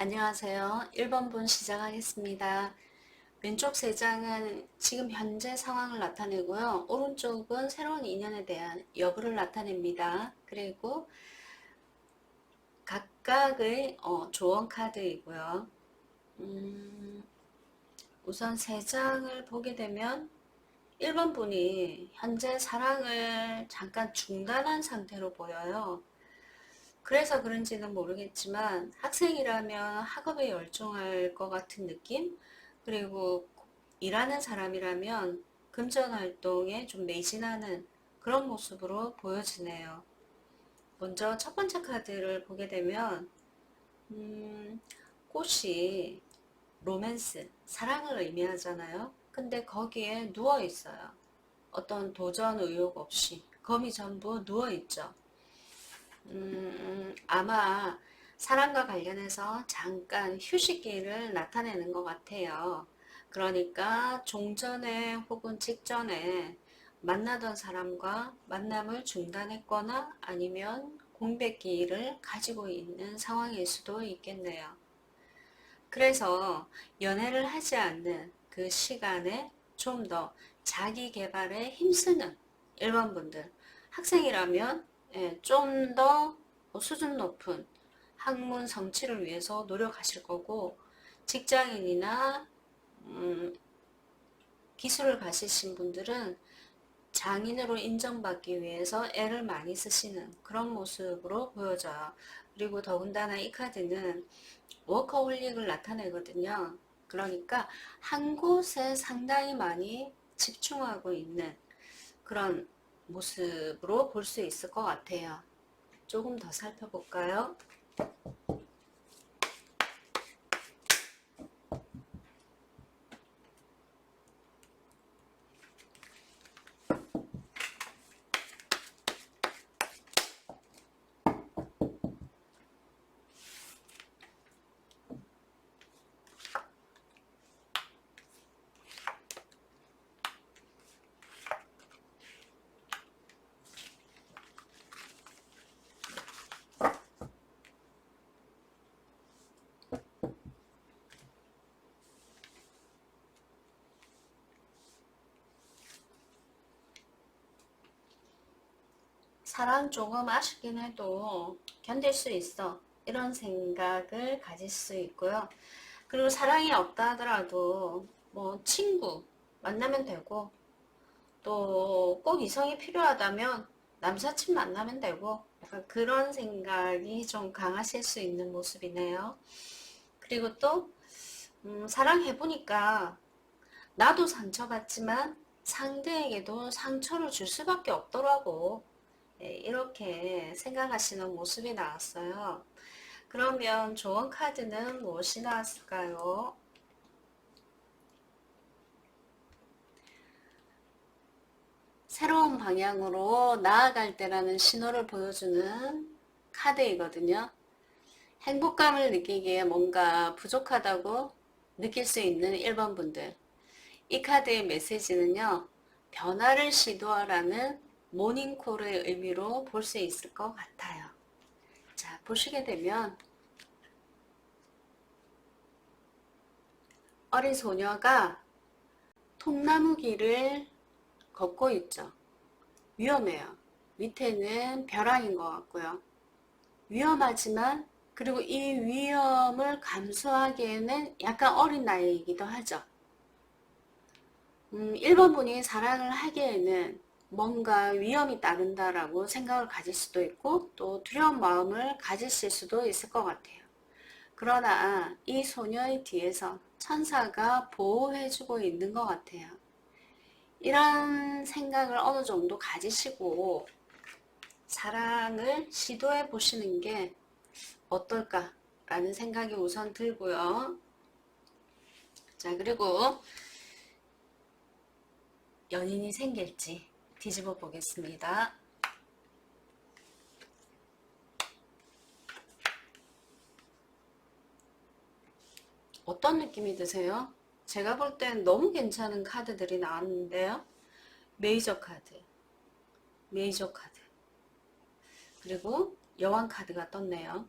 안녕하세요. 1번분 시작하겠습니다. 왼쪽 3장은 지금 현재 상황을 나타내고요. 오른쪽은 새로운 인연에 대한 여부를 나타냅니다. 그리고 각각의 조언 카드이고요. 우선 3장을 보게 되면 1번 분이 현재 사랑을 잠깐 중단한 상태로 보여요. 그래서 그런지는 모르겠지만 학생이라면 학업에 열중할 것 같은 느낌? 그리고 일하는 사람이라면 금전 활동에 좀 매진하는 그런 모습으로 보여지네요. 먼저 첫 번째 카드를 보게 되면 꽃이 로맨스, 사랑을 의미하잖아요. 근데 거기에 누워 있어요. 어떤 도전 의욕 없이 검이 전부 누워 있죠. 아마 사랑과 관련해서 잠깐 휴식기를 나타내는 것 같아요. 그러니까 종전에 혹은 직전에 만나던 사람과 만남을 중단했거나 아니면 공백기를 가지고 있는 상황일 수도 있겠네요. 그래서 연애를 하지 않는 그 시간에 좀 더 자기 개발에 힘쓰는 일반 분들, 학생이라면 좀 더 수준 높은 학문 성취를 위해서 노력하실 거고, 직장인이나 기술을 가지신 분들은 장인으로 인정받기 위해서 애를 많이 쓰시는 그런 모습으로 보여져요. 그리고 더군다나 이 카드는 워커홀릭을 나타내거든요. 그러니까 한 곳에 상당히 많이 집중하고 있는 그런 모습으로 볼 수 있을 것 같아요. 조금 더 살펴볼까요? 사랑 조금 아쉽긴 해도 견딜 수 있어. 이런 생각을 가질 수 있고요. 그리고 사랑이 없다 하더라도 뭐 친구 만나면 되고, 또 꼭 이성이 필요하다면 남사친 만나면 되고, 약간 그런 생각이 좀 강하실 수 있는 모습이네요. 그리고 또 사랑해보니까 나도 상처받지만 상대에게도 상처를 줄 수밖에 없더라고. 이렇게 생각하시는 모습이 나왔어요. 그러면 조언 카드는 무엇이 나왔을까요? 새로운 방향으로 나아갈 때라는 신호를 보여주는 카드이거든요. 행복감을 느끼기에 뭔가 부족하다고 느낄 수 있는 1번 분들. 이 카드의 메시지는요, 변화를 시도하라는 모닝콜의 의미로 볼 수 있을 것 같아요. 자, 보시게 되면 어린 소녀가 통나무 길을 걷고 있죠. 위험해요. 밑에는 벼랑인 것 같고요. 위험하지만, 그리고 이 위험을 감수하기에는 약간 어린 나이이기도 하죠. 1번 분이 사랑을 하기에는 뭔가 위험이 따른다라고 생각을 가질 수도 있고, 또 두려운 마음을 가지실 수도 있을 것 같아요. 그러나 이 소녀의 뒤에서 천사가 보호해주고 있는 것 같아요. 이런 생각을 어느 정도 가지시고 사랑을 시도해 보시는 게 어떨까라는 생각이 우선 들고요. 자, 그리고 연인이 생길지 뒤집어 보겠습니다. 어떤 느낌이 드세요? 제가 볼 땐 너무 괜찮은 카드들이 나왔는데요. 메이저 카드, 메이저 카드, 그리고 여왕 카드가 떴네요.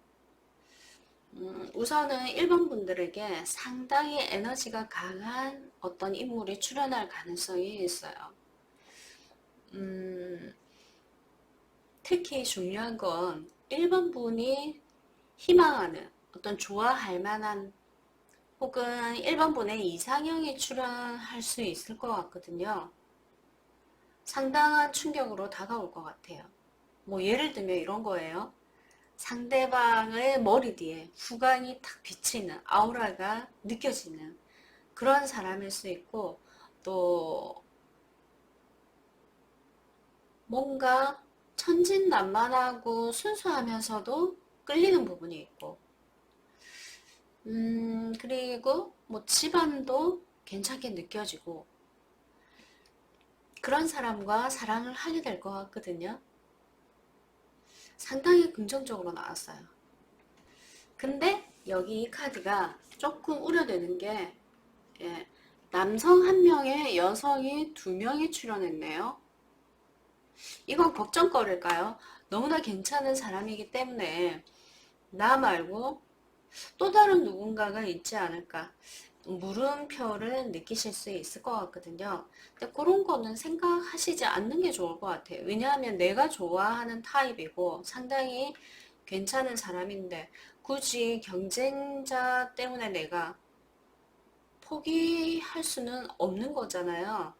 우선은 1번 분들에게 상당히 에너지가 강한 어떤 인물이 출연할 가능성이 있어요. 특히 중요한 건 1번 분이 희망하는 어떤 좋아할 만한, 혹은 1번 분의 이상형이 출연할 수 있을 것 같거든요. 상당한 충격으로 다가올 것 같아요. 뭐 예를 들면 이런 거예요. 상대방의 머리 뒤에 후광이 탁 비치는 아우라가 느껴지는 그런 사람일 수 있고, 또 뭔가 천진난만하고 순수하면서도 끌리는 부분이 있고, 그리고 뭐 집안도 괜찮게 느껴지고, 그런 사람과 사랑을 하게 될 것 같거든요. 상당히 긍정적으로 나왔어요. 근데 여기 이 카드가 조금 우려되는 게, 예, 남성 한 명에 여성이 두 명이 출연했네요. 이건 걱정거리일까요? 너무나 괜찮은 사람이기 때문에 나 말고 또 다른 누군가가 있지 않을까, 물음표를 느끼실 수 있을 것 같거든요. 근데 그런 거는 생각하시지 않는 게 좋을 것 같아요. 왜냐하면 내가 좋아하는 타입이고 상당히 괜찮은 사람인데 굳이 경쟁자 때문에 내가 포기할 수는 없는 거잖아요.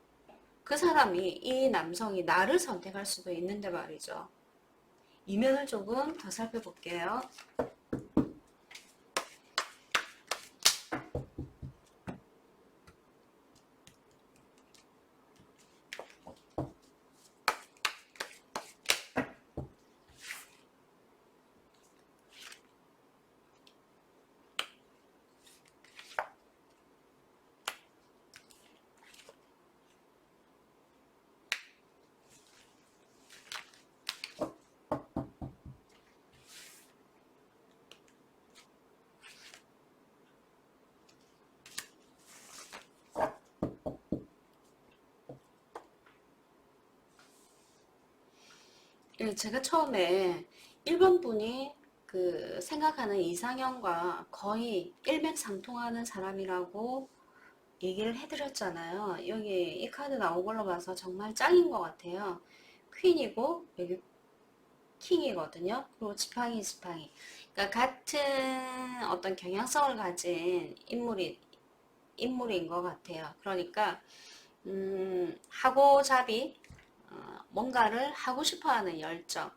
그 사람이, 이 남성이 나를 선택할 수도 있는데 말이죠. 이면을 조금 더 살펴볼게요. 예, 제가 처음에 1번 분이 그 생각하는 이상형과 거의 일맥상통하는 사람이라고 얘기를 해드렸잖아요. 여기 이 카드 나온 걸로 봐서 정말 짱인 것 같아요. 퀸이고 여기 킹이거든요. 그리고 지팡이. 그러니까 같은 어떤 경향성을 가진 인물인 것 같아요. 그러니까 하고자비, 뭔가를 하고 싶어하는 열정,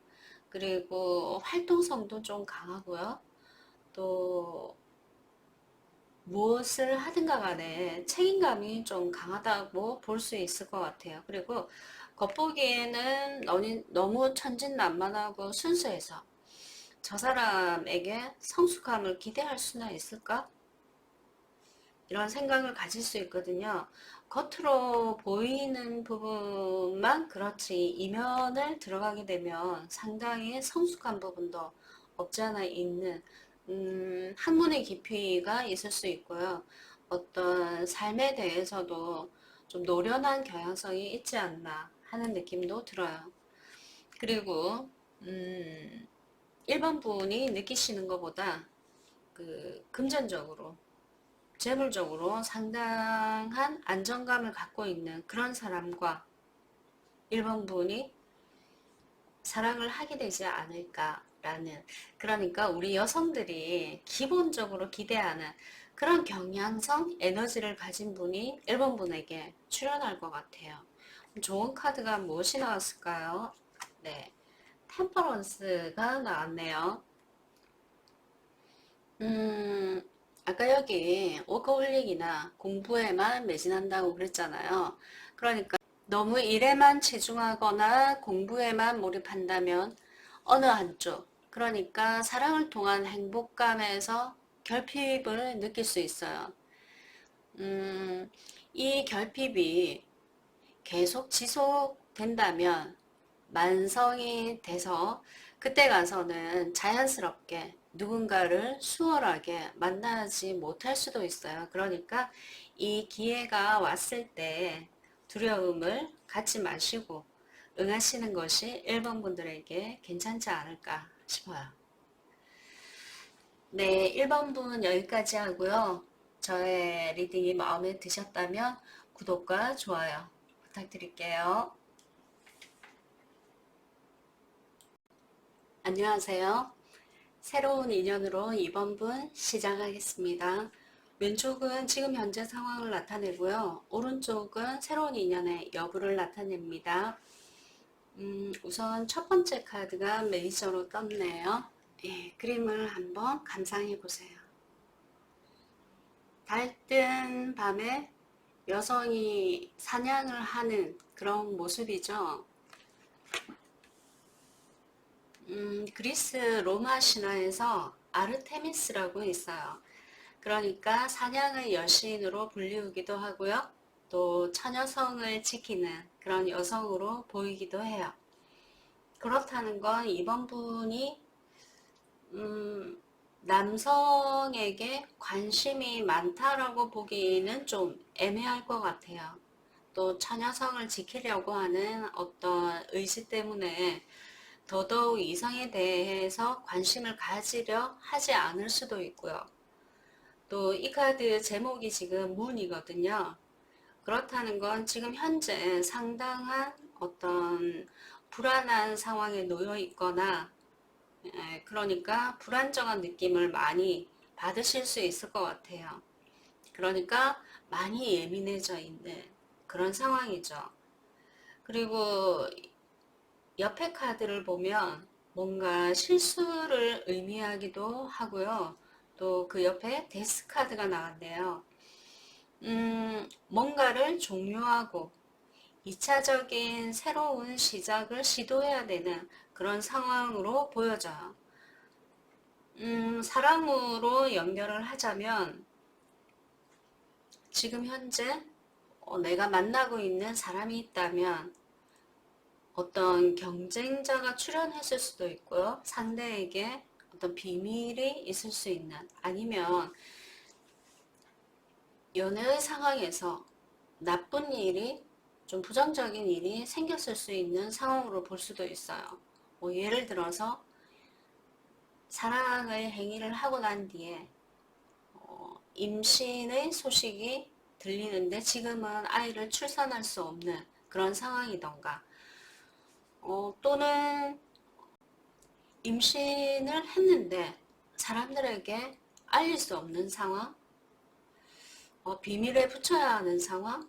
그리고 활동성도 좀 강하고요. 또 무엇을 하든가 간에 책임감이 좀 강하다고 볼 수 있을 것 같아요. 그리고 겉보기에는 너무 천진난만하고 순수해서 저 사람에게 성숙함을 기대할 수는 있을까? 이런 생각을 가질 수 있거든요. 겉으로 보이는 부분만 그렇지 이면을 들어가게 되면 상당히 성숙한 부분도 없지 않아 있는, 학문의 깊이가 있을 수 있고요. 어떤 삶에 대해서도 좀 노련한 경향성이 있지 않나 하는 느낌도 들어요. 그리고 일반 분이 느끼시는 것보다 그 금전적으로, 재물적으로 상당한 안정감을 갖고 있는 그런 사람과 1번 분이 사랑을 하게 되지 않을까라는, 그러니까 우리 여성들이 기본적으로 기대하는 그런 경향성, 에너지를 가진 분이 1번 분에게 출연할 것 같아요. 좋은 카드가 무엇이 나왔을까요? 네, 템퍼런스가 나왔네요. 음, 아까 여기 워커홀릭이나 공부에만 매진한다고 그랬잖아요. 그러니까 너무 일에만 치중하거나 공부에만 몰입한다면 어느 한쪽, 그러니까 사랑을 통한 행복감에서 결핍을 느낄 수 있어요. 음, 이 결핍이 계속 지속된다면 만성이 돼서 그때 가서는 자연스럽게 누군가를 수월하게 만나지 못할 수도 있어요. 그러니까 이 기회가 왔을 때 두려움을 갖지 마시고 응하시는 것이 1번 분들에게 괜찮지 않을까 싶어요. 네, 1번 분 여기까지 하고요. 저의 리딩이 마음에 드셨다면 구독과 좋아요 부탁드릴게요. 안녕하세요. 새로운 인연으로 2번 분 시작하겠습니다. 왼쪽은 지금 현재 상황을 나타내고요. 오른쪽은 새로운 인연의 여부를 나타냅니다. 우선 첫 번째 카드가 메이저로 떴네요. 예, 그림을 한번 감상해 보세요. 달뜬 밤에 여성이 사냥을 하는 그런 모습이죠. 그리스 로마 신화에서 아르테미스라고 있어요. 그러니까 사냥의 여신으로 불리우기도 하고요. 또 처녀성을 지키는 그런 여성으로 보이기도 해요. 그렇다는 건 이번 분이 남성에게 관심이 많다라고 보기는 좀 애매할 것 같아요. 또 처녀성을 지키려고 하는 어떤 의지 때문에 더더욱 이성에 대해서 관심을 가지려 하지 않을 수도 있고요. 또 이 카드 제목이 지금 문이거든요. 그렇다는 건 지금 현재 상당한 어떤 불안한 상황에 놓여 있거나 그러니까 불안정한 느낌을 많이 받으실 수 있을 것 같아요. 그러니까 많이 예민해져 있는 그런 상황이죠. 그리고 옆에 카드를 보면 뭔가 실수를 의미하기도 하고요. 또 그 옆에 데스 카드가 나왔네요. 뭔가를 종료하고 2차적인 새로운 시작을 시도해야 되는 그런 상황으로 보여져요. 사람으로 연결을 하자면 지금 현재 내가 만나고 있는 사람이 있다면 어떤 경쟁자가 출연했을 수도 있고요. 상대에게 어떤 비밀이 있을 수 있는, 아니면 연애의 상황에서 나쁜 일이, 좀 부정적인 일이 생겼을 수 있는 상황으로 볼 수도 있어요. 예를 들어서 사랑의 행위를 하고 난 뒤에 임신의 소식이 들리는데 지금은 아이를 출산할 수 없는 그런 상황이던가, 또는 임신을 했는데 사람들에게 알릴 수 없는 상황, 비밀에 붙여야 하는 상황,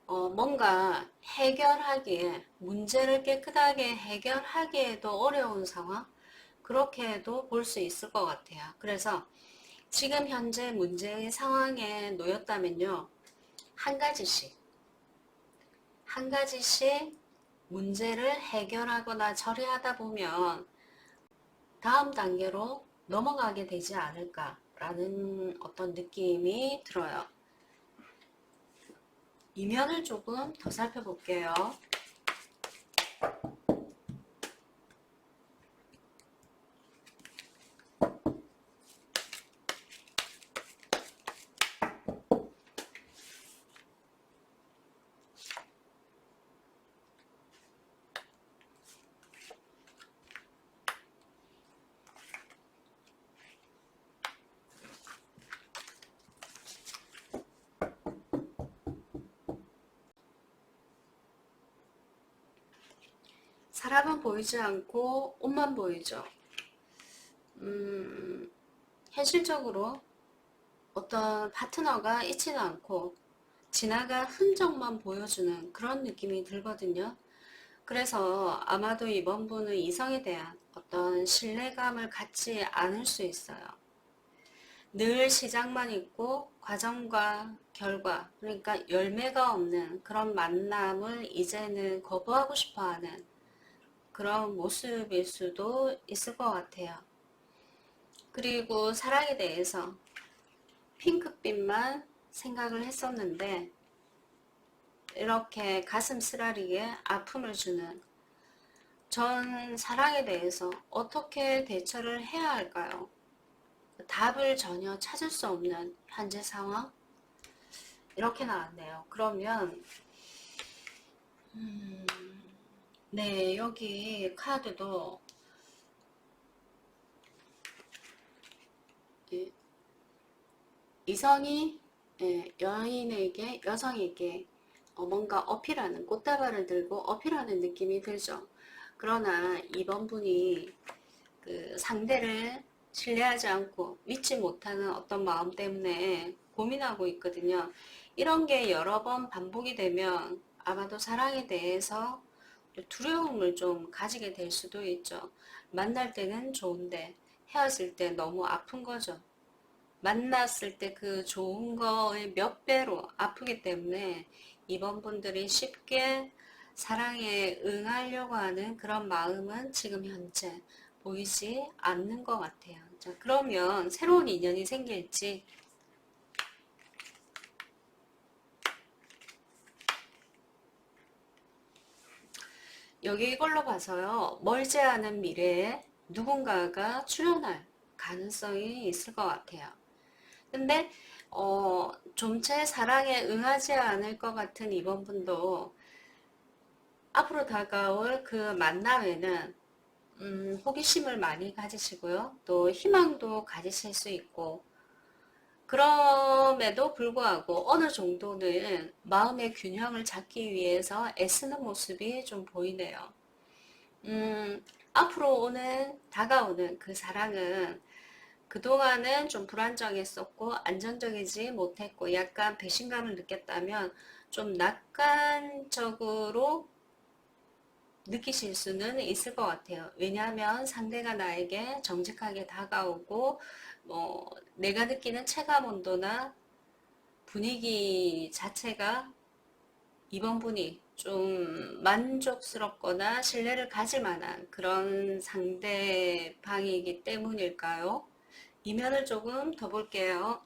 뭔가 해결하기에, 문제를 깨끗하게 해결하기에도 어려운 상황, 그렇게도 볼 수 있을 것 같아요. 그래서 지금 현재 문제의 상황에 놓였다면요, 한 가지씩 문제를 해결하거나 처리하다 보면 다음 단계로 넘어가게 되지 않을까라는 어떤 느낌이 들어요. 이면을 조금 더 살펴볼게요. 사람은 보이지 않고 옷만 보이죠. 현실적으로 어떤 파트너가 있지는 않고 지나간 흔적만 보여주는 그런 느낌이 들거든요. 그래서 아마도 이번 분은 이성에 대한 어떤 신뢰감을 갖지 않을 수 있어요. 늘 시작만 있고 과정과 결과, 그러니까 열매가 없는 그런 만남을 이제는 거부하고 싶어하는 그런 모습일 수도 있을 것 같아요. 그리고 사랑에 대해서 핑크빛만 생각을 했었는데 이렇게 가슴 쓰라리게 아픔을 주는, 전 사랑에 대해서 어떻게 대처를 해야 할까요? 답을 전혀 찾을 수 없는 현재 상황, 이렇게 나왔네요. 그러면 네, 여기 카드도 이성이 여인에게, 여성에게 뭔가 어필하는, 꽃다발을 들고 어필하는 느낌이 들죠. 그러나 이번 분이 그 상대를 신뢰하지 않고 믿지 못하는 어떤 마음 때문에 고민하고 있거든요. 이런 게 여러 번 반복이 되면 아마도 사랑에 대해서 두려움을 좀 가지게 될 수도 있죠. 만날 때는 좋은데 헤어질 때 너무 아픈 거죠. 만났을 때 그 좋은 거의 몇 배로 아프기 때문에 이번 분들이 쉽게 사랑에 응하려고 하는 그런 마음은 지금 현재 보이지 않는 것 같아요. 자, 그러면 새로운 인연이 생길지 여기 이걸로 봐서요. 멀지 않은 미래에 누군가가 출연할 가능성이 있을 것 같아요. 근데 좀체 사랑에 응하지 않을 것 같은 이번 분도 앞으로 다가올 그 만남에는 호기심을 많이 가지시고요. 또 희망도 가지실 수 있고 그럼에도 불구하고 어느 정도는 마음의 균형을 잡기 위해서 애쓰는 모습이 좀 보이네요. 앞으로 다가오는 그 사랑은 그동안은 좀 불안정했었고 안정적이지 못했고 약간 배신감을 느꼈다면 좀 낙관적으로 느끼실 수는 있을 것 같아요. 왜냐하면 상대가 나에게 정직하게 다가오고 내가 느끼는 체감 온도나 분위기 자체가 이번 분이 좀 만족스럽거나 신뢰를 가질 만한 그런 상대방이기 때문일까요? 이면을 조금 더 볼게요.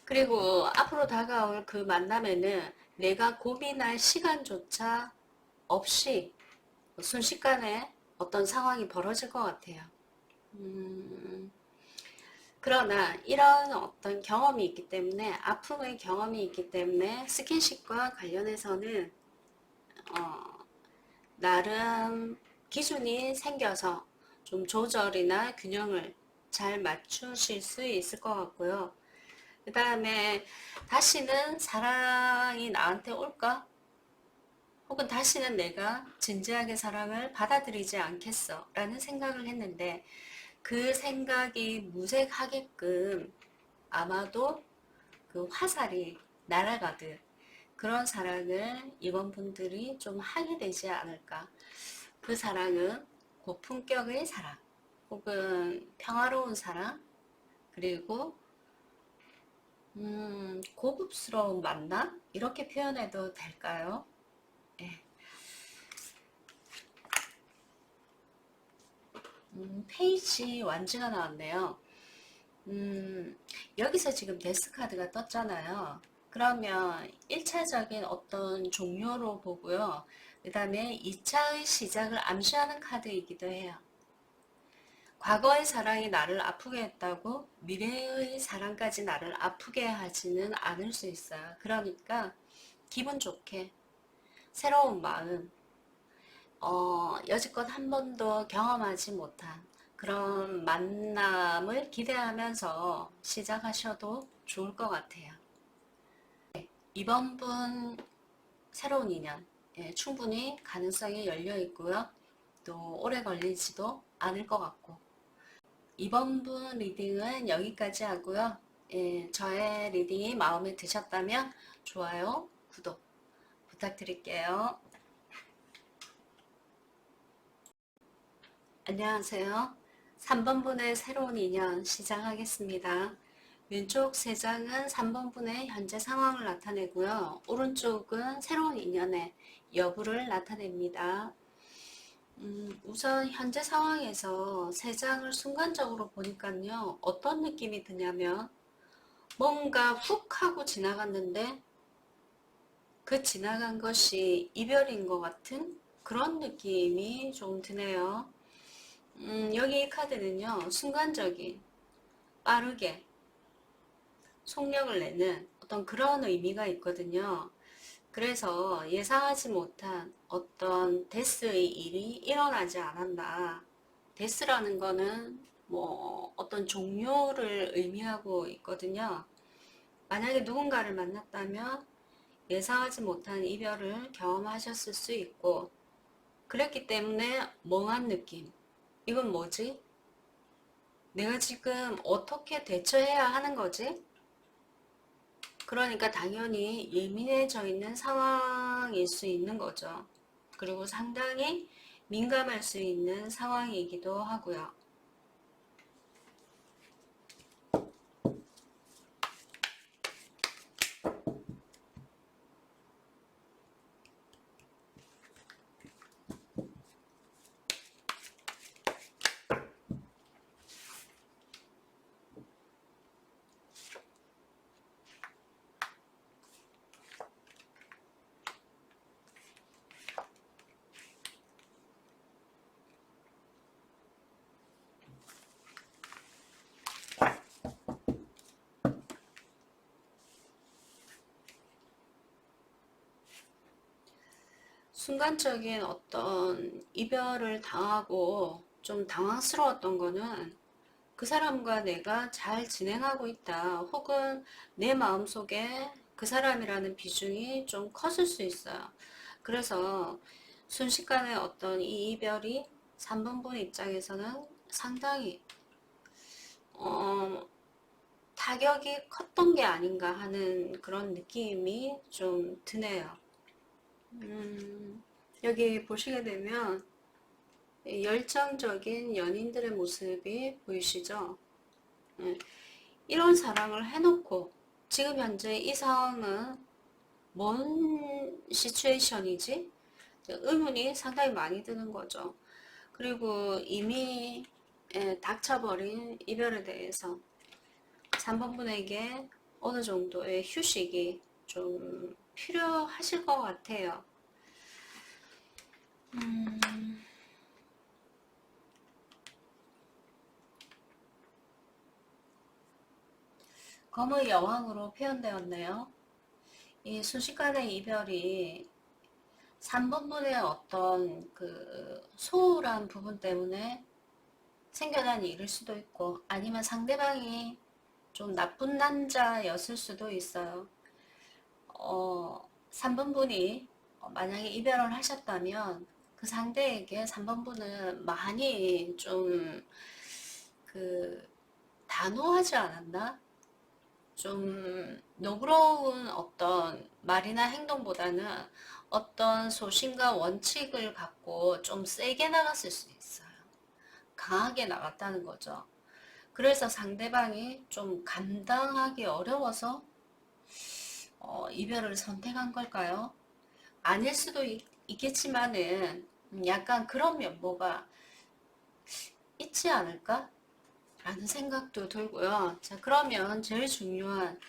그리고 앞으로 다가올 그 만남에는 내가 고민할 시간조차 없이 순식간에 어떤 상황이 벌어질 것 같아요. 그러나 이런 어떤 경험이 있기 때문에 아픔의 경험이 있기 때문에 스킨십과 관련해서는 나름 기준이 생겨서 좀 조절이나 균형을 잘 맞추실 수 있을 것 같고요. 그 다음에 다시는 사랑이 나한테 올까? 혹은 다시는 내가 진지하게 사랑을 받아들이지 않겠어 라는 생각을 했는데 그 생각이 무색하게끔 아마도 그 화살이 날아가듯 그런 사랑을 이번 분들이 좀 하게 되지 않을까. 그 사랑은 고품격의 사랑 혹은 평화로운 사랑 그리고 고급스러운 만남 이렇게 표현해도 될까요? 네. 페이지 완즈가 나왔네요. 여기서 지금 데스 카드가 떴잖아요. 그러면 1차적인 어떤 종료로 보고요. 그 다음에 2차의 시작을 암시하는 카드이기도 해요. 과거의 사랑이 나를 아프게 했다고 미래의 사랑까지 나를 아프게 하지는 않을 수 있어요. 그러니까 기분 좋게 새로운 마음, 여지껏 한 번도 경험하지 못한 그런 만남을 기대하면서 시작하셔도 좋을 것 같아요. 이번 분 새로운 인연 충분히 가능성이 열려 있고요. 또 오래 걸리지도 않을 것 같고 이번 분 리딩은 여기까지 하고요. 저의 리딩이 마음에 드셨다면 좋아요, 구독 부탁드릴게요. 안녕하세요. 3번 분의 새로운 인연 시작하겠습니다. 왼쪽 3장은 3번 분의 현재 상황을 나타내고요. 오른쪽은 새로운 인연의 여부를 나타냅니다. 우선 현재 상황에서 3장을 순간적으로 보니까요. 어떤 느낌이 드냐면 뭔가 훅 하고 지나갔는데 그 지나간 것이 이별인 것 같은 그런 느낌이 좀 드네요. 여기 이 카드는요. 순간적인 빠르게 속력을 내는 어떤 그런 의미가 있거든요. 그래서 예상하지 못한 어떤 데스의 일이 일어나지 않았나. 데스라는 거는 뭐 어떤 종료를 의미하고 있거든요. 만약에 누군가를 만났다면 예상하지 못한 이별을 경험하셨을 수 있고, 그랬기 때문에 멍한 느낌. 이건 뭐지? 내가 지금 어떻게 대처해야 하는 거지? 그러니까 당연히 예민해져 있는 상황일 수 있는 거죠. 그리고 상당히 민감할 수 있는 상황이기도 하고요. 순간적인 어떤 이별을 당하고 좀 당황스러웠던 거는 그 사람과 내가 잘 진행하고 있다, 혹은 내 마음속에 그 사람이라는 비중이 좀 컸을 수 있어요. 그래서 순식간에 어떤 이 이별이 3번분 입장에서는 상당히 타격이 컸던 게 아닌가 하는 그런 느낌이 좀 드네요. 여기 보시게 되면 열정적인 연인들의 모습이 보이시죠? 이런 사랑을 해놓고 지금 현재 이 상황은 뭔 시츄에이션이지? 의문이 상당히 많이 드는 거죠. 그리고 이미 닥쳐버린 이별에 대해서 3번분에게 어느 정도의 휴식이 좀 필요하실 것 같아요. 검의 여왕으로 표현되었네요. 이 순식간의 이별이 3번분의 어떤 그 소홀한 부분 때문에 생겨난 일일 수도 있고, 아니면 상대방이 좀 나쁜 남자였을 수도 있어요. 3번분이 만약에 이별을 하셨다면 그 상대에게 3번분은 많이 좀 그 단호하지 않았나? 좀 너그러운 어떤 말이나 행동보다는 어떤 소신과 원칙을 갖고 좀 세게 나갔을 수 있어요. 강하게 나갔다는 거죠. 그래서 상대방이 좀 감당하기 어려워서 이별을 선택한 걸까요? 아닐 수도 있겠지만은 약간 그런 면모가 있지 않을까? 라는 생각도 들고요. 자, 그러면 제일 중요한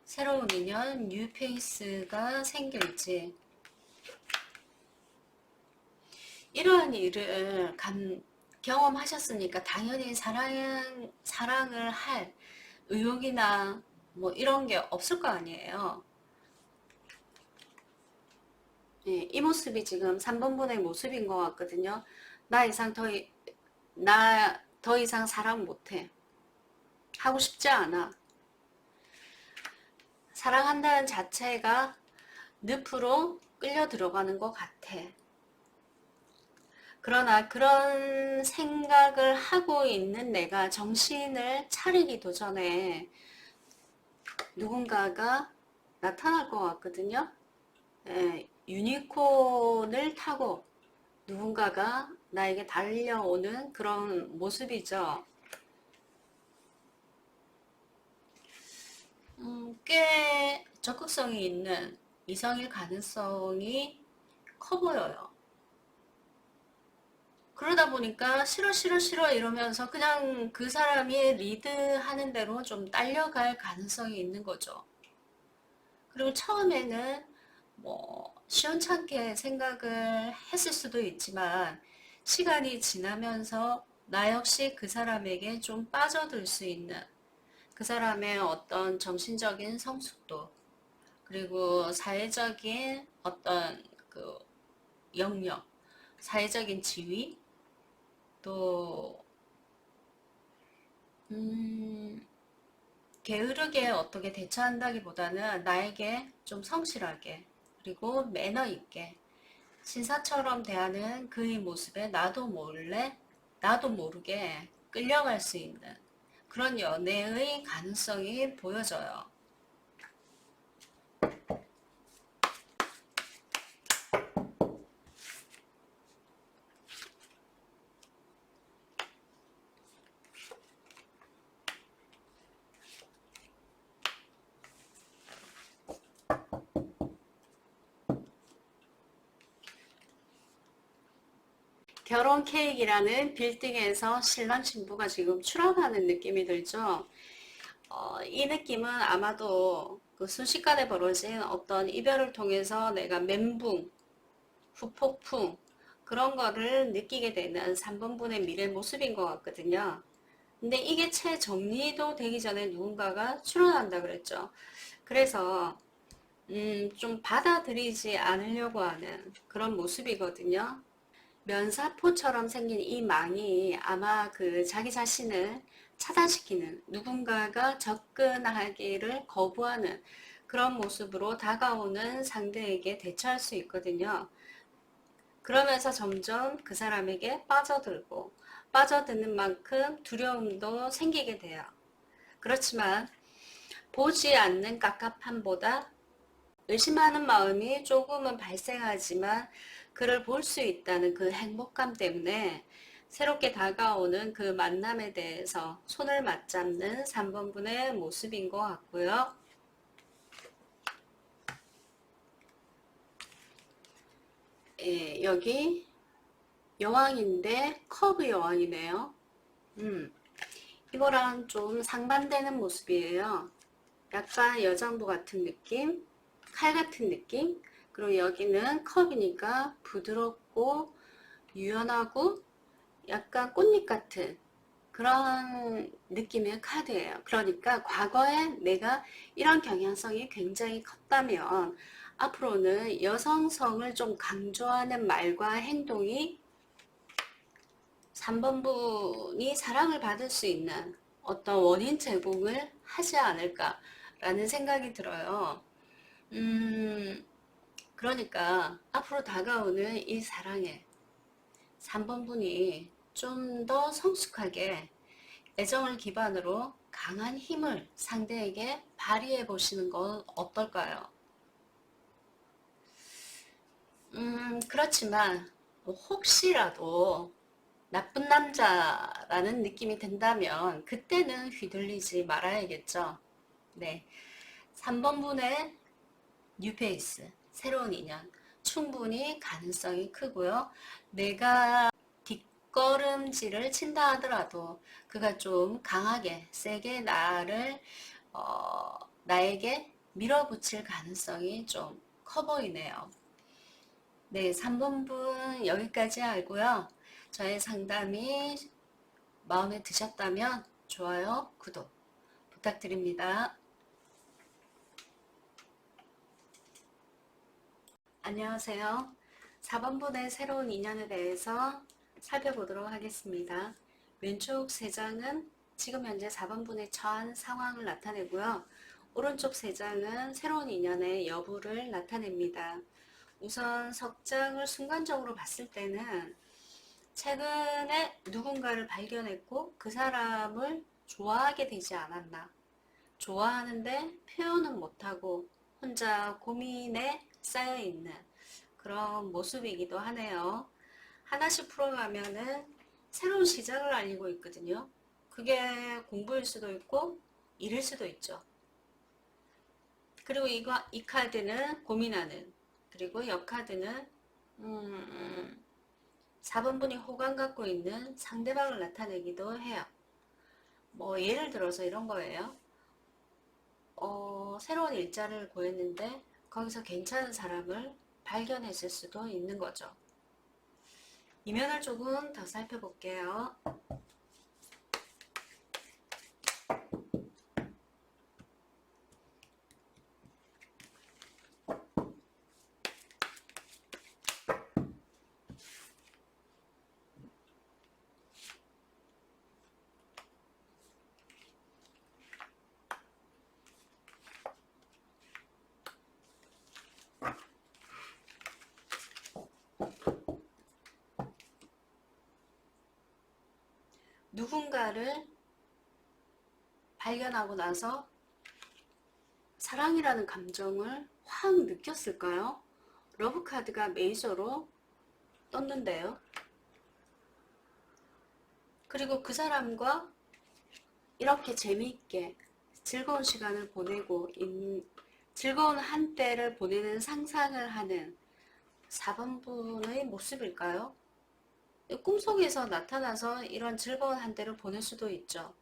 새로운 인연, 뉴페이스가 생길지, 이러한 일을 경험하셨으니까 당연히 사랑을 할 의욕이나 뭐 이런 게 없을 거 아니에요. 네, 이 모습이 지금 3번분의 모습인 것 같거든요. 나 더 이상 사랑 못해. 하고 싶지 않아. 사랑한다는 자체가 늪으로 끌려 들어가는 것 같아. 그러나 그런 생각을 하고 있는 내가 정신을 차리기도 전에 누군가가 나타날 것 같거든요. 예, 유니콘을 타고 누군가가 나에게 달려오는 그런 모습이죠. 꽤 적극성이 있는 이성일 가능성이 커 보여요. 그러다 보니까 싫어 싫어 싫어 이러면서 그냥 그 사람이 리드하는 대로 좀 딸려갈 가능성이 있는 거죠. 그리고 처음에는 뭐 시원찮게 생각을 했을 수도 있지만 시간이 지나면서 나 역시 그 사람에게 좀 빠져들 수 있는, 그 사람의 어떤 정신적인 성숙도, 그리고 사회적인 어떤 그 영역, 사회적인 지위, 또 게으르게 어떻게 대처한다기보다는 나에게 좀 성실하게 그리고 매너 있게 신사처럼 대하는 그의 모습에 나도 모르게 끌려갈 수 있는 그런 연애의 가능성이 보여져요. 결혼 케이크라는 빌딩에서 신랑 신부가 지금 출연하는 느낌이 들죠. 이 느낌은 아마도 그 순식간에 벌어진 어떤 이별을 통해서 내가 멘붕, 후폭풍 그런 거를 느끼게 되는 3번분의 미래 모습인 것 같거든요. 근데 이게 채 정리도 되기 전에 누군가가 출연한다 그랬죠. 그래서 좀 받아들이지 않으려고 하는 그런 모습이거든요. 면사포처럼 생긴 이 망이 아마 그 자기 자신을 차단시키는 누군가가 접근하기를 거부하는 그런 모습으로 다가오는 상대에게 대처할 수 있거든요. 그러면서 점점 그 사람에게 빠져드는 만큼 두려움도 생기게 돼요. 그렇지만 보지 않는 깝깝함보다 의심하는 마음이 조금은 발생하지만 그를 볼 수 있다는 그 행복감 때문에 새롭게 다가오는 그 만남에 대해서 손을 맞잡는 3번분의 모습인 것 같고요. 예, 여기 여왕인데 컵의 여왕이네요. 이거랑 좀 상반되는 모습이에요. 약간 여장부 같은 느낌, 칼 같은 느낌, 그리고 여기는 컵이니까 부드럽고 유연하고 약간 꽃잎 같은 그런 느낌의 카드예요. 그러니까 과거에 내가 이런 경향성이 굉장히 컸다면 앞으로는 여성성을 좀 강조하는 말과 행동이 3번분이 사랑을 받을 수 있는 어떤 원인 제공을 하지 않을까라는 생각이 들어요. 그러니까 앞으로 다가오는 이 사랑에 3번분이 좀 더 성숙하게 애정을 기반으로 강한 힘을 상대에게 발휘해 보시는 건 어떨까요? 그렇지만 혹시라도 나쁜 남자라는 느낌이 든다면 그때는 휘둘리지 말아야겠죠. 네, 3번분의 뉴페이스, 새로운 인연 충분히 가능성이 크고요. 내가 뒷걸음질을 친다 하더라도 그가 좀 강하게 세게 나에게 밀어붙일 가능성이 좀 커 보이네요. 네, 3번분 여기까지 알고요. 저의 상담이 마음에 드셨다면 좋아요, 구독 부탁드립니다. 안녕하세요. 4번분의 새로운 인연에 대해서 살펴보도록 하겠습니다. 왼쪽 3장은 지금 현재 4번분의 처한 상황을 나타내고요. 오른쪽 3장은 새로운 인연의 여부를 나타냅니다. 우선 석장을 순간적으로 봤을 때는 최근에 누군가를 발견했고 그 사람을 좋아하게 되지 않았나. 좋아하는데 표현은 못하고 혼자 고민에 쌓여있는 그런 모습이기도 하네요. 하나씩 풀어가면은 새로운 시작을 알리고 있거든요. 그게 공부일 수도 있고 일일 수도 있죠. 그리고 이 카드는 고민하는, 그리고 옆 카드는 4번분이 호감 갖고 있는 상대방을 나타내기도 해요. 뭐 예를 들어서 이런 거예요. 새로운 일자를 구했는데 거기서 괜찮은 사람을 발견했을 수도 있는 거죠. 이면을 조금 더 살펴볼게요. 누군가를 발견하고 나서 사랑이라는 감정을 확 느꼈을까요? 러브카드가 메이저로 떴는데요. 그리고 그 사람과 이렇게 재미있게 즐거운 시간을 보내고 즐거운 한때를 보내는 상상을 하는 4번분의 모습일까요? 꿈속에서 나타나서 이런 즐거운 한때를 보낼 수도 있죠.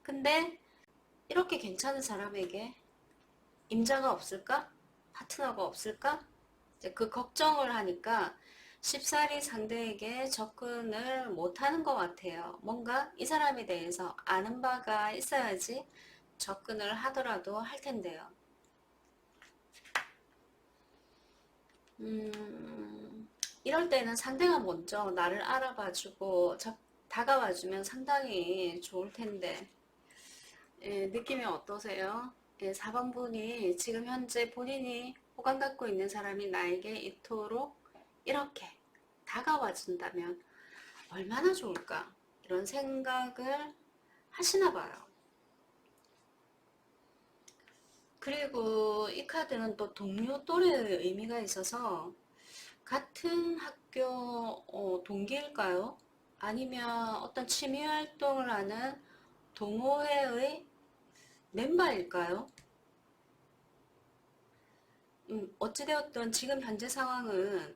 근데 이렇게 괜찮은 사람에게 임자가 없을까? 파트너가 없을까? 이제 그 걱정을 하니까 쉽사리 상대에게 접근을 못하는 것 같아요. 뭔가 이 사람에 대해서 아는 바가 있어야지 접근을 하더라도 할 텐데요. 이럴 때는 상대가 먼저 나를 알아봐주고 다가와주면 상당히 좋을 텐데, 예, 느낌이 어떠세요? 예, 4번분이 지금 현재 본인이 호감 갖고 있는 사람이 나에게 이토록 이렇게 다가와 준다면 얼마나 좋을까? 이런 생각을 하시나 봐요. 그리고 이 카드는 또 동료 또래의 의미가 있어서 같은 학교 동기일까요? 아니면 어떤 취미 활동을 하는 동호회의 멤버일까요? 어찌되었든 지금 현재 상황은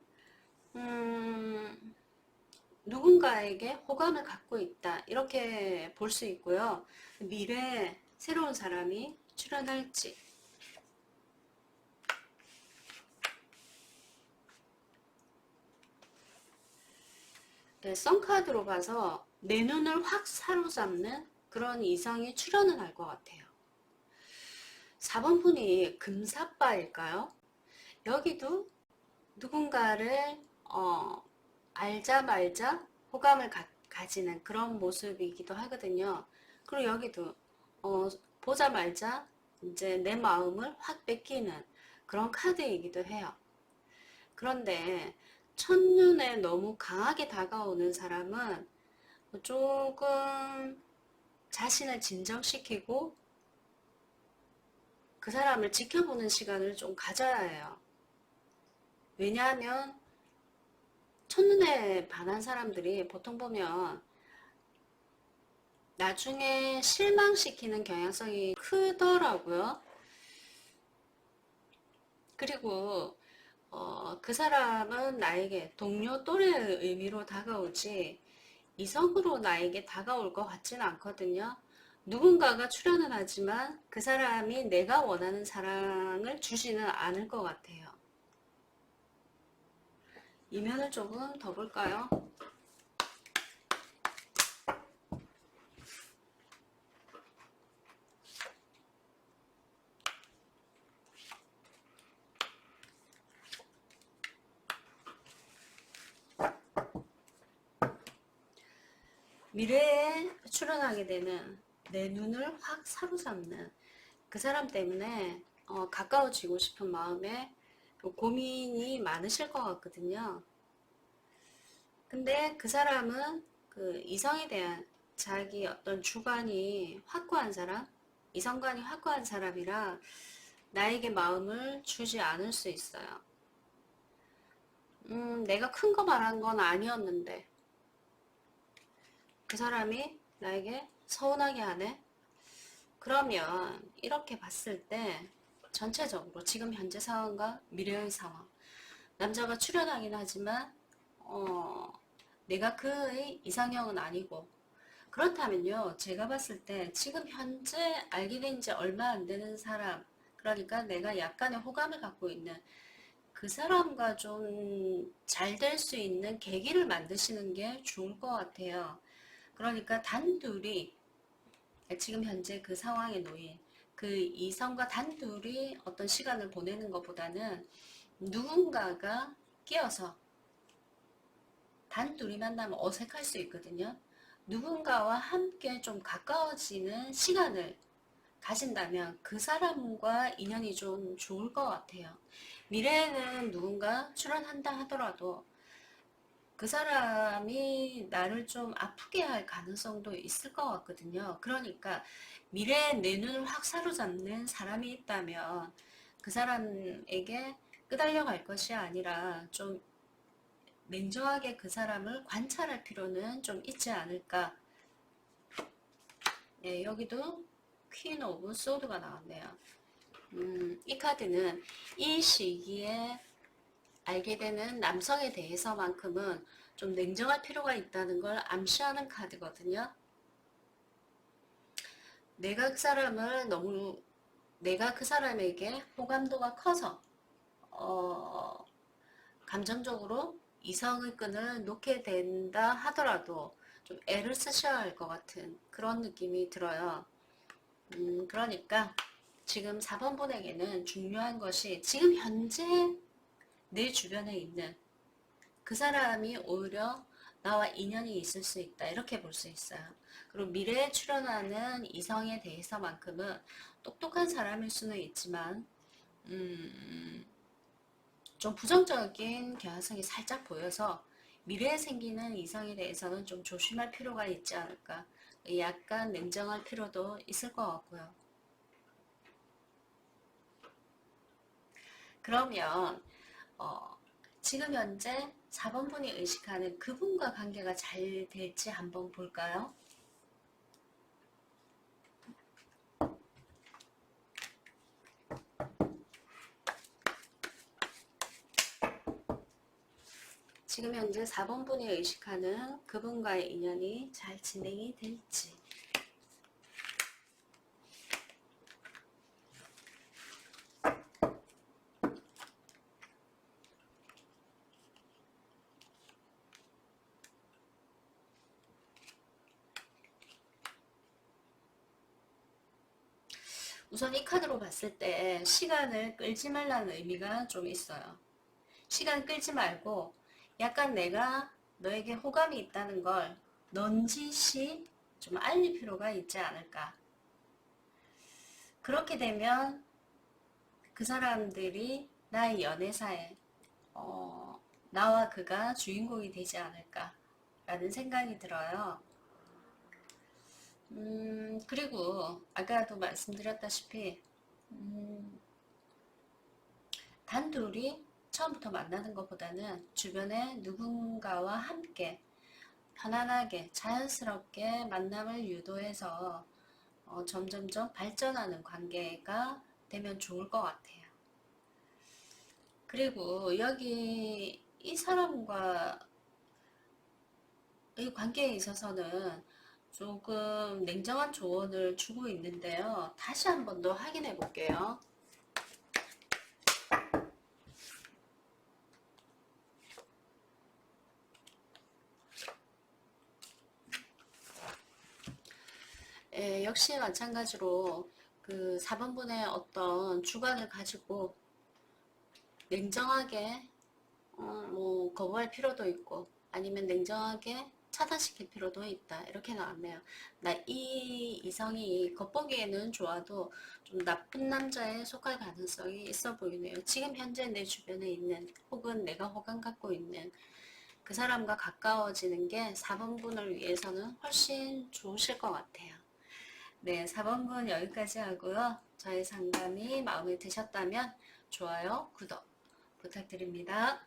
누군가에게 호감을 갖고 있다 이렇게 볼 수 있고요. 미래에 새로운 사람이 출연할지. 네, 썬카드로 봐서 내 눈을 확 사로잡는 그런 이상이 출연은 할 것 같아요. 4번 분이 금사빠일까요? 여기도 누군가를 알자 말자 호감을 가지는 그런 모습이기도 하거든요. 그리고 여기도 보자 말자 이제 내 마음을 확 뺏기는 그런 카드이기도 해요. 그런데 첫눈에 너무 강하게 다가오는 사람은 조금 자신을 진정시키고 그 사람을 지켜보는 시간을 좀 가져야 해요. 왜냐하면 첫눈에 반한 사람들이 보통 보면 나중에 실망시키는 경향성이 크더라고요. 그리고 그 사람은 나에게 동료 또래의 의미로 다가오지 이성으로 나에게 다가올 것 같지는 않거든요. 누군가가 출연은 하지만 그 사람이 내가 원하는 사랑을 주지는 않을 것 같아요. 이면을 조금 더 볼까요? 미래에 출연하게 되는 내 눈을 확 사로잡는 그 사람 때문에 가까워지고 싶은 마음에 고민이 많으실 것 같거든요. 근데 그 사람은 그 이성에 대한 자기 어떤 주관이 확고한 사람, 이성관이 확고한 사람이라 나에게 마음을 주지 않을 수 있어요. 내가 큰 거 말한 건 아니었는데 그 사람이 나에게 서운하게 하네? 그러면 이렇게 봤을 때 전체적으로 지금 현재 상황과 미래의 상황 남자가 출연하긴 하지만 내가 그의 이상형은 아니고 그렇다면요 제가 봤을 때 지금 현재 알게 된 지 얼마 안 되는 사람 그러니까 내가 약간의 호감을 갖고 있는 그 사람과 좀 잘 될 수 있는 계기를 만드시는 게 좋을 것 같아요. 그러니까 단둘이 지금 현재 그 상황에 놓인 그 이성과 단둘이 어떤 시간을 보내는 것보다는 누군가가 끼어서 단둘이 만나면 어색할 수 있거든요. 누군가와 함께 좀 가까워지는 시간을 가진다면 그 사람과 인연이 좀 좋을 것 같아요. 미래에는 누군가 출연한다 하더라도 그 사람이 나를 좀 아프게 할 가능성도 있을 것 같거든요. 그러니까 미래에 내 눈을 확 사로잡는 사람이 있다면 그 사람에게 끄달려 갈 것이 아니라 좀 냉정하게 그 사람을 관찰할 필요는 좀 있지 않을까. 네, 여기도 퀸 오브 소드가 나왔네요. 이 카드는 이 시기에 알게 되는 남성에 대해서만큼은 좀 냉정할 필요가 있다는 걸 암시하는 카드거든요. 내가 그 사람에게 호감도가 커서 감정적으로 이성의 끈을 놓게 된다 하더라도 좀 애를 쓰셔야 할 것 같은 그런 느낌이 들어요. 그러니까 지금 4번 분에게는 중요한 것이 지금 현재 내 주변에 있는 그 사람이 오히려 나와 인연이 있을 수 있다, 이렇게 볼 수 있어요. 그리고 미래에 출현하는 이성에 대해서만큼은 똑똑한 사람일 수는 있지만 좀 부정적인 경향성이 살짝 보여서 미래에 생기는 이성에 대해서는 좀 조심할 필요가 있지 않을까, 약간 냉정할 필요도 있을 것 같고요. 그러면 지금 현재 4번 분이 의식하는 그분과 관계가 잘 될지 한번 볼까요? 지금 현재 4번 분이 의식하는 그분과의 인연이 잘 진행이 될지. 우선 이 카드로 봤을 때 시간을 끌지 말라는 의미가 좀 있어요. 시간 끌지 말고 약간 내가 너에게 호감이 있다는 걸 넌지시 좀 알릴 필요가 있지 않을까. 그렇게 되면 그 사람들이 나의 연애사에 나와 그가 주인공이 되지 않을까 라는 생각이 들어요. 그리고 아까도 말씀드렸다시피 단둘이 처음부터 만나는 것보다는 주변에 누군가와 함께 편안하게 자연스럽게 만남을 유도해서 점점점 발전하는 관계가 되면 좋을 것 같아요. 그리고 여기 이 사람과의 관계에 있어서는 조금 냉정한 조언을 주고 있는데요. 다시 한 번 더 확인해 볼게요. 역시 마찬가지로 그 4번분의 어떤 주관을 가지고 냉정하게 뭐 거부할 필요도 있고 아니면 냉정하게 차단시킬 필요도 있다, 이렇게 나왔네요. 나 이 이성이 겉보기에는 좋아도 좀 나쁜 남자에 속할 가능성이 있어 보이네요. 지금 현재 내 주변에 있는 혹은 내가 호감 갖고 있는 그 사람과 가까워지는 게 4번분을 위해서는 훨씬 좋으실 것 같아요. 네, 4번분 여기까지 하고요. 저의 상담이 마음에 드셨다면 좋아요, 구독 부탁드립니다.